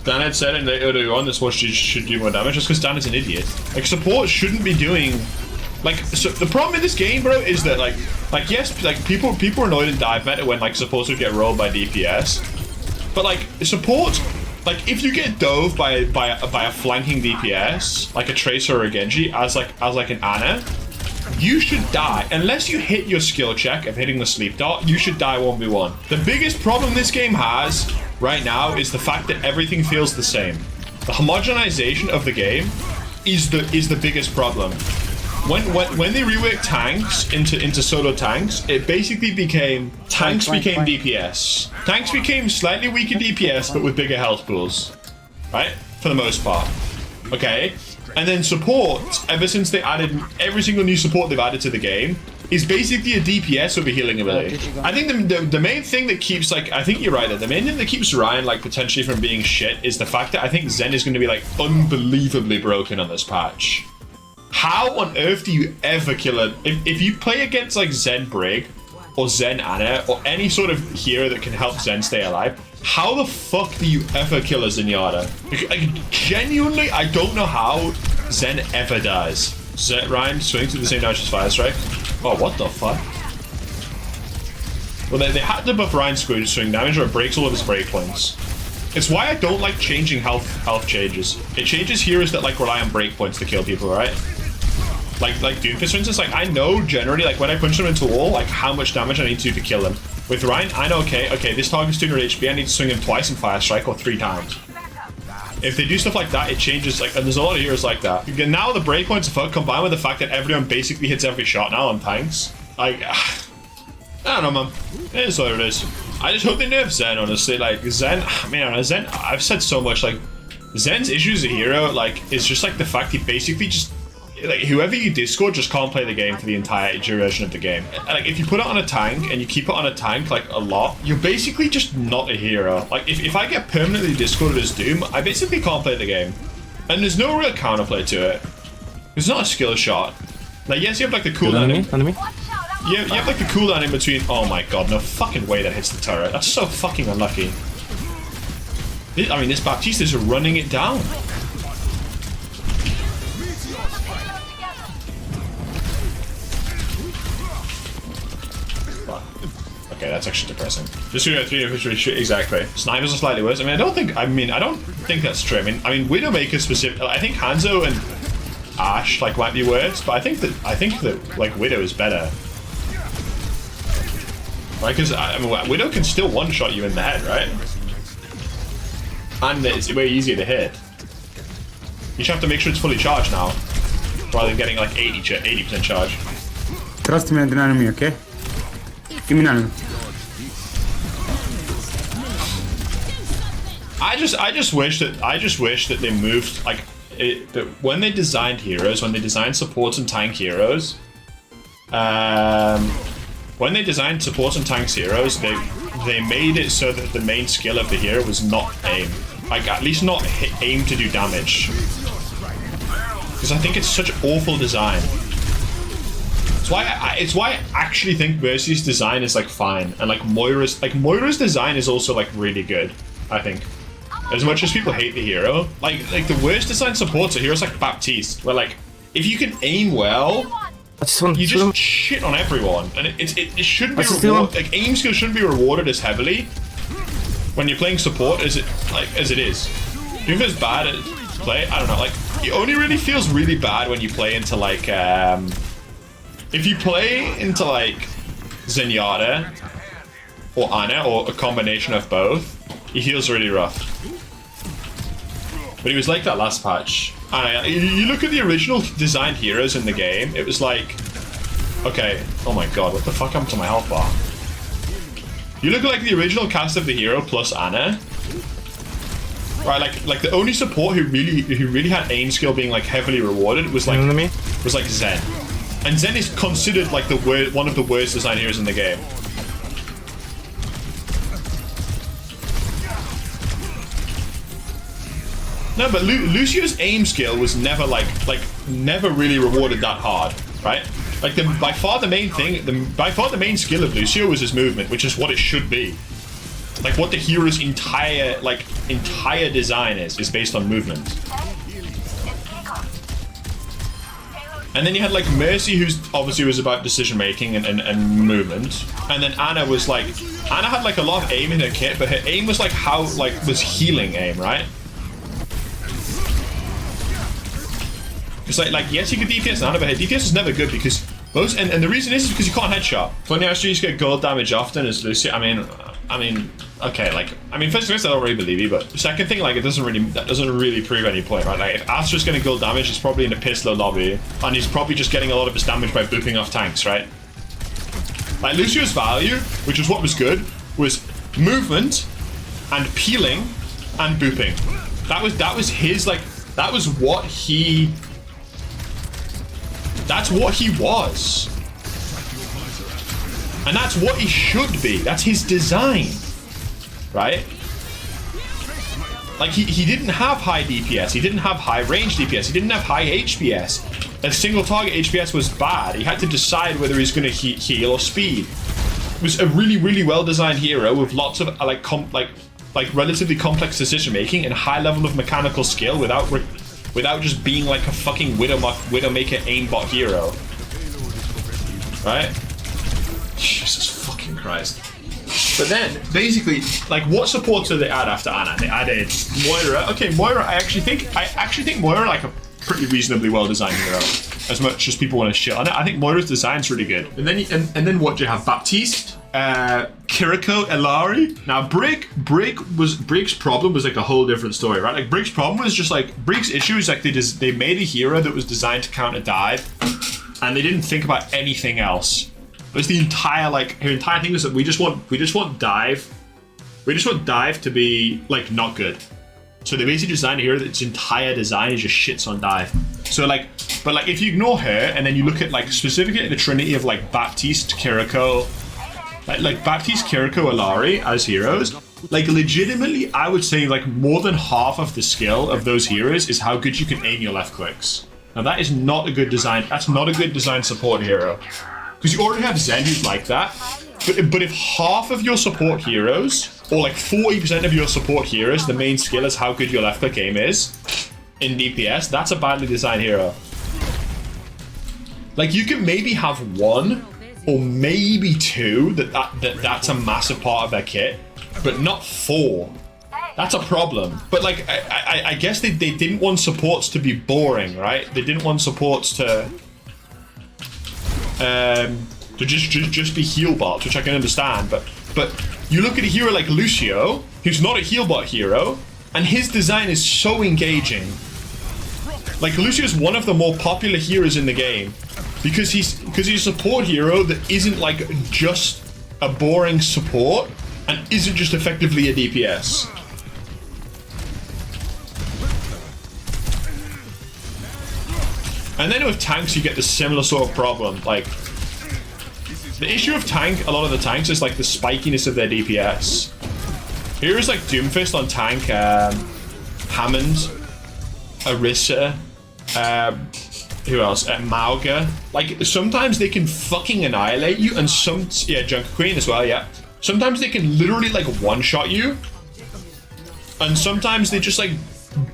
Dan had said in the earlier on this watch should do more damage just because Dan is an idiot. Like, support shouldn't be doing... Like, so the problem in this game, bro, is that, like yes, like, people are annoyed in dive meta when, like, supports would get rolled by DPS. But, like, support... Like, if you get dove by a flanking DPS, like a Tracer or a Genji, as like an Ana, you should die. Unless you hit your skill check of hitting the sleep dart, you should die 1v1. The biggest problem this game has right now is the fact that everything feels the same. The homogenization of the game is the biggest problem. When they reworked tanks into solo tanks, it basically became tanks became DPS. Tanks became slightly weaker DPS but with bigger health pools, right? For the most part. Okay, and then support, ever since they added every single new support they've added to the game, is basically a DPS with a healing ability. I think the main thing that keeps, like, I think you're right there, the main thing that keeps Ryan, like, potentially from being shit is the fact that I think Zen is going to be, like, unbelievably broken on this patch. How on earth do you ever kill a... If you play against, like, Zen Brig, or Zen Ana, or any sort of hero that can help Zen stay alive, how the fuck do you ever kill a Zenyatta? Like, genuinely, I don't know how Zen ever dies. Ryan swings with the same damage as Fire Strike. Oh, what the fuck? Well, they had to buff Ryan's swing damage or it breaks all of his breakpoints. It's why I don't like changing health changes. It changes heroes that, like, rely on breakpoints to kill people, right? Like Doomfist, for instance, like, I know generally, like, when I punch them into a wall, like, how much damage I need to do to kill them. With Ryan, I know, okay, this target's 200 HP, I need to swing him twice in Fire Strike or 3 times. If they do stuff like that, it changes, like, and there's a lot of heroes like that. Now the breakpoints are fucked, combined with the fact that everyone basically hits every shot now on tanks. Like, I don't know, man. It is what it is. I just hope they nerf Zen, honestly. Like, Zen, man, Zen, I've said so much, like, Zen's issue as a hero, like, is just, like, the fact he basically just, like, whoever you Discord just can't play the game for the entire duration of the game. Like, if you put it on a tank and you keep it on a tank, like, a lot, you're basically just not a hero. Like, if I get permanently Discorded as Doom, I basically can't play the game. And there's no real counterplay to it. It's not a skill shot. Like, yes, you have, like, the cooldown. Enemy? You have, like, the cooldown in between. Oh my god, no fucking way that hits the turret. That's so fucking unlucky. I mean, this Baptiste is running it down. Okay, that's actually depressing. Just 3 exactly. Snipers are slightly worse. I don't think that's true. I mean, Widowmaker specific. I think Hanzo and Ashe, like, might be worse, but I think that like, Widow is better. Right, because I mean, Widow can still one-shot you in the head, right? And it's way easier to hit. You just have to make sure it's fully charged now, rather than getting like 80% charge. Trust me on the enemy, okay? Give me none. I just wish that they moved, like, that when they designed heroes, when they designed supports and tank heroes, when they designed supports and tanks heroes, they made it so that the main skill of the hero was not aim. Like, at least not aim to do damage. Because I think it's such awful design. It's why I actually think Mercy's design is, like, fine, and, like, Moira's design is also, like, really good, I think. As much as people hate the hero, like the worst design supports are heroes like Baptiste, where, like, if you can aim well, you just shit on everyone, and it shouldn't be rewarded. Like, aim skill shouldn't be rewarded as heavily when you're playing support as it is. If it's bad at play, I don't know. Like, it only really feels really bad when you play into, like, if you play into, like, Zenyatta or Ana or a combination of both, he feels really rough. But he was like that last patch. And you look at the original designed heroes in the game, it was like, okay, oh my god, what the fuck happened to my health bar? You look at, like, the original cast of the hero plus Ana, right? Like the only support who really had aim skill being, like, heavily rewarded was like Zen, and Zen is considered, like, one of the worst designed heroes in the game. No, but Lucio's aim skill was never never really rewarded that hard, right? Like, by far the main skill of Lucio was his movement, which is what it should be. Like what the hero's entire design is based on movement. And then you had like Mercy, who's obviously was about decision making and movement. And then Anna was like, Anna had like a lot of aim in her kit, but her aim was like was healing aim, right? It's like yes, you could DPS Anna, but her DPS is never good because most, and the reason is because you can't headshot. Funny how you get gold damage often is Lucio. I mean, okay, like, first thing I don't really believe you, but second thing, like, that doesn't really prove any point, right? Like, if Astra's getting gold damage, he's probably in a piss low lobby, and he's probably just getting a lot of his damage by booping off tanks, right? Like, Lucio's value, which was what was good, was movement, and peeling, and booping. That was his, like, that's what he was. And that's what he should be. That's his design, right? Like, he didn't have high DPS. He didn't have high range DPS. He didn't have high HPS. A single target HPS was bad. He had to decide whether he's going to heal or speed. It was a really, really well-designed hero with lots of like relatively complex decision making and high level of mechanical skill without just being like a fucking Widowmaker aimbot hero, right? Jesus fucking Christ. But then, basically, like, what supports did they add after Anna? They added Moira. Okay, Moira, I actually think Moira, like, a pretty reasonably well-designed hero. As much as people want to shit on it, I think Moira's design's really good. And then, and then what do you have? Baptiste, Kiriko, Elari. Now, Brig's problem was, like, a whole different story, right? Like, Brig's problem was just, like, Brig's issue is, like, they made a hero that was designed to counter dive, and they didn't think about anything else. It was the entire, like, her entire thing was that we just want dive to be, like, not good. So they basically designed a hero that its entire design is just shits on dive. So, like, but, like, if you ignore her and then you look at, like, specifically the trinity of, like, Baptiste, Kiriko, like Baptiste, Kiriko, Elari as heroes, like, legitimately, I would say, like, more than half of the skill of those heroes is how good you can aim your left clicks. Now, that is not a good design. That's not a good design support hero. Because you already have Zen who's like that, but if half of your support heroes, or like 40% of your support heroes, the main skill is how good your left click aim is in DPS, that's a badly designed hero. Like, you can maybe have one, or maybe two, that's a massive part of their kit, but not four. That's a problem. But like, I guess they didn't want supports to be boring, right? They didn't want supports to just be heal bots, which I can understand, but you look at a hero like Lucio, who's not a heal bot hero, and his design is so engaging. Like, Lucio is one of the more popular heroes in the game because he's a support hero that isn't like just a boring support and isn't just effectively a DPS. And then with tanks, you get the similar sort of problem. Like, the issue of tank, a lot of the tanks, is like the spikiness of their DPS. Here is like Doomfist on tank, Hammond, Orisa, who else? Mauga. Like, sometimes they can fucking annihilate you, and Junker Queen as well, yeah. Sometimes they can literally like one-shot you, and sometimes they just like,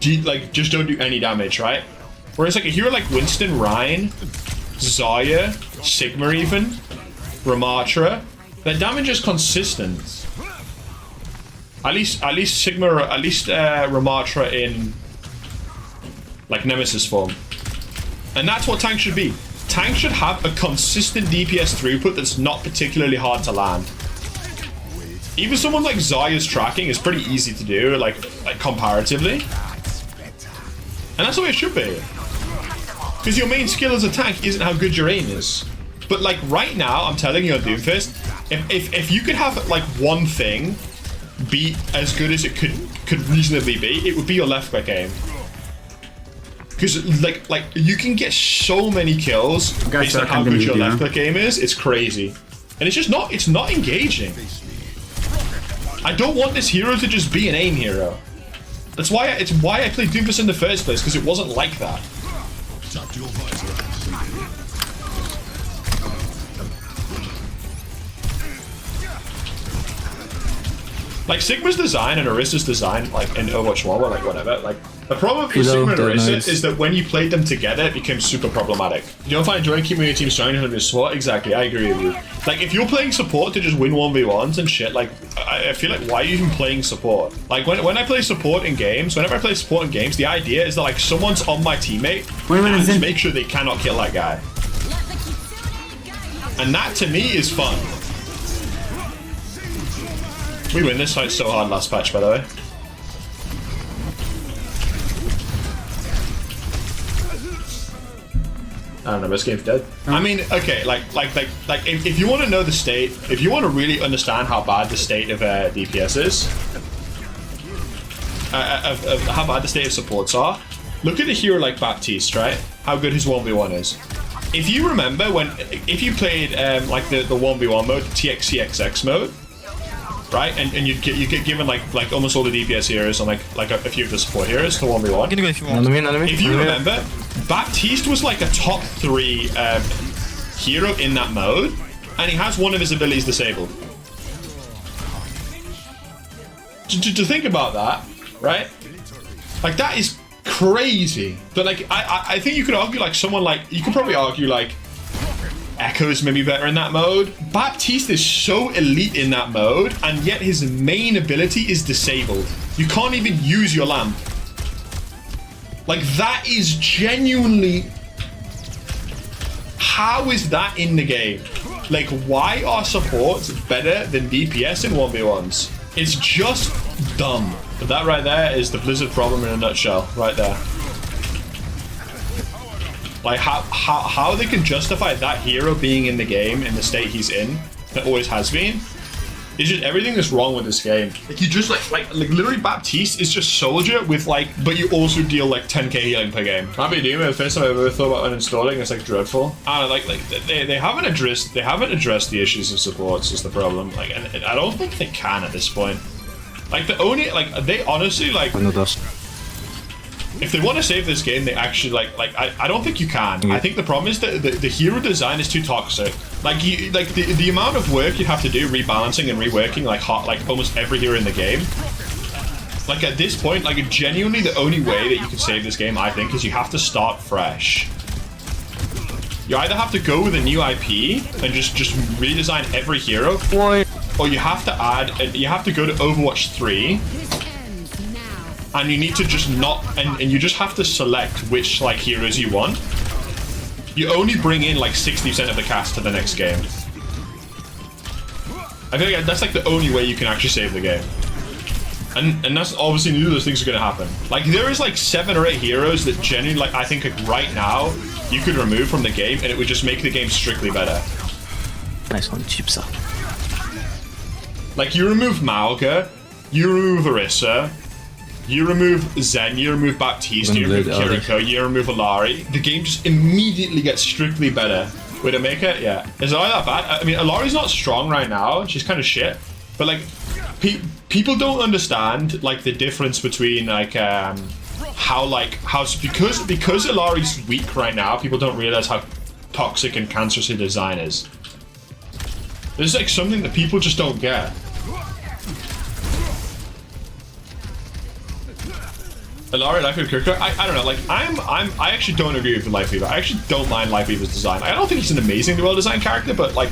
just don't do any damage, right? Whereas like a hero like Winston, Ryan, Zarya, Sigma even, Ramatra, their damage is consistent. At least Ramatra in like Nemesis form. And that's what tanks should be. Tanks should have a consistent DPS throughput that's not particularly hard to land. Even someone like Zarya's tracking is pretty easy to do, like comparatively. And that's the way it should be. Because your main skill as a tank isn't how good your aim is. But like right now, I'm telling you on Doomfist, if you could have like one thing be as good as it could reasonably be, it would be your left click aim. Because like you can get so many kills based on how good your left click aim is. It's crazy, and it's not engaging. I don't want this hero to just be an aim hero. It's why I played Doomfist in the first place, because it wasn't like that. Like Sigma's design and Orissa's design, like in Overwatch 1 or like whatever, like the problem with Sigma and Orissa is that when you played them together, it became super problematic. You don't find joy in keeping your team strong and your support? Exactly, I agree with you. Like if you're playing support to just win 1v1s and shit, like I feel like why are you even playing support? Like when I play support in games, whenever I play support in games, the idea is that like someone's on my teammate and just make sure they cannot kill that guy. And that to me is fun. We win this fight so hard last patch, by the way. I don't know, this game's dead. I mean, okay, like if you want to know the state, if you want to really understand how bad the state of DPS is, of how bad the state of supports are, look at a hero like Baptiste, right? How good his 1v1 is. If you remember if you played like the 1v1 mode, the TXCXX mode, right? And you get given like almost all the DPS heroes and like a few of the support heroes to 1v1. I'm gonna go if you want. If you remember, Baptiste was like a top 3 hero in that mode, and he has one of his abilities disabled. To think about that, right? Like that is crazy. But like I think you could argue like someone like you could probably argue like Echo's maybe better in that mode. Baptiste is so elite in that mode, and yet his main ability is disabled. You can't even use your lamp. Like that is genuinely, how is that in the game? Like why are supports better than DPS in 1v1s? It's just dumb. But that right there is the Blizzard problem in a nutshell, right there. Like how they can justify that hero being in the game in the state he's in, that always has been. It's just everything that's wrong with this game. Like you just like literally Baptiste is just soldier with like, but you also deal like 10k healing per game. Might be doing it the first time I ever thought about uninstalling. It's like dreadful. I don't know, like they haven't addressed the issues of supports is the problem. Like, and I don't think they can at this point. Like the only they honestly like. If they want to save this game, they actually like I don't think you can. I think the problem is that the hero design is too toxic. Like the amount of work you'd have to do rebalancing and reworking like almost every hero in the game. Like at this point, like genuinely the only way that you can save this game, I think, is you have to start fresh. You either have to go with a new IP and just redesign every hero, or you have to go to Overwatch 3. And you need to just and you just have to select which like heroes you want. You only bring in like 60% of the cast to the next game. I feel like that's like the only way you can actually save the game. And that's obviously neither of those things are gonna happen. Like there is like 7 or 8 heroes that genuinely like I think like right now you could remove from the game and it would just make the game strictly better. Nice one, Chipsa. Like you remove Malga, you remove Orissa, you remove Zen, you remove Baptiste, you remove Kiriko, you remove Alari. The game just immediately gets strictly better. Way to make it? Yeah. Is it all that bad? I mean, Alari's not strong right now. She's kind of shit. But like, people don't understand like the difference between like because Alari's weak right now, people don't realize how toxic and cancerous her design is. This is like something that people just don't get. Alari, Life Weaver, Kiriko, I don't know, like, I actually don't agree with Life Weaver. I actually don't mind Life Weaver's design. I don't think he's an amazingly well-designed character, but, like,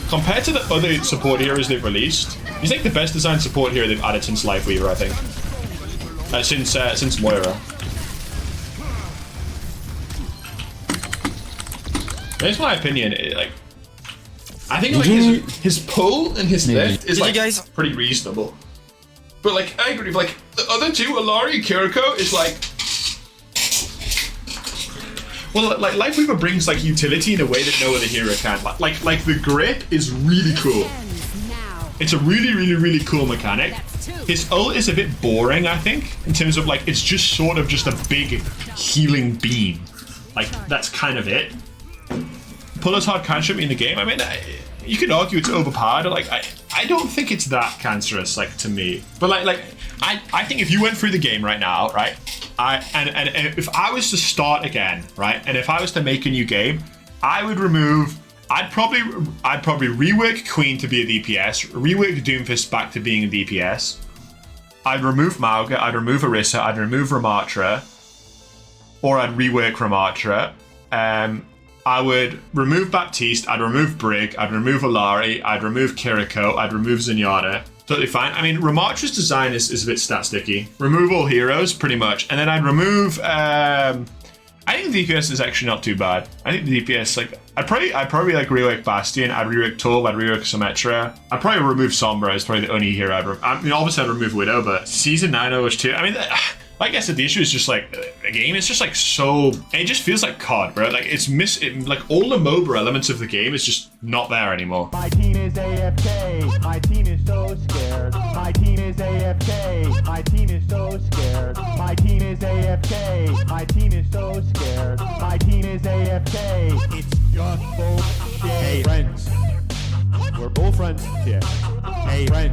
compared to the other support heroes they've released, he's, like, the best designed support hero they've added since Life Weaver, I think. Since Moira. That's my opinion, like, I think, like, his pull and his lift is, like, pretty reasonable. But like, I agree, like, the other two, Alari, Kiriko, is like... Well, like, Life Weaver brings, like, utility in a way that no other hero can. Like the grip is really cool. It's a really cool mechanic. His ult is a bit boring, I think, in terms of, like, it's just sort of just a big healing beam. Like, that's kind of it. Pull as hard cantrip in the game, I mean, you could argue it's overpowered, like, I don't think it's that cancerous, like, to me. But I think if you went through the game right now, right, and if I was to start again, right, and if I was to make a new game, I would remove I'd probably rework Queen to be a DPS, rework Doomfist back to being a DPS. I'd remove Mauga, I'd remove Orisa, I'd remove Ramatra, or I'd rework Ramatra. I would remove Baptiste, I'd remove Brig, I'd remove Olari, I'd remove Kiriko, I'd remove Zenyatta. Totally fine. I mean, Ramatra's design is a bit stat sticky. Remove all heroes, pretty much. And then I'd remove... I think the DPS is actually not too bad. I think the DPS, like... I'd probably like rework Bastion, I'd rework Torb, I'd rework Symmetra. I'd probably remove Sombra as probably the only hero I mean, obviously I'd remove Widow, but Season 9 Overwatch 2, I mean... Like I said, the issue is just like the game is just like so. It just feels like COD, bro. Like it's like all the MOBA elements of the game is just not there anymore. My team is AFK. My team is so scared. My team is AFK. My team is so scared. My team is AFK. My team is so scared. My team is AFK. It's just bullshit. Hey friends, we're both friends here. Hey friends.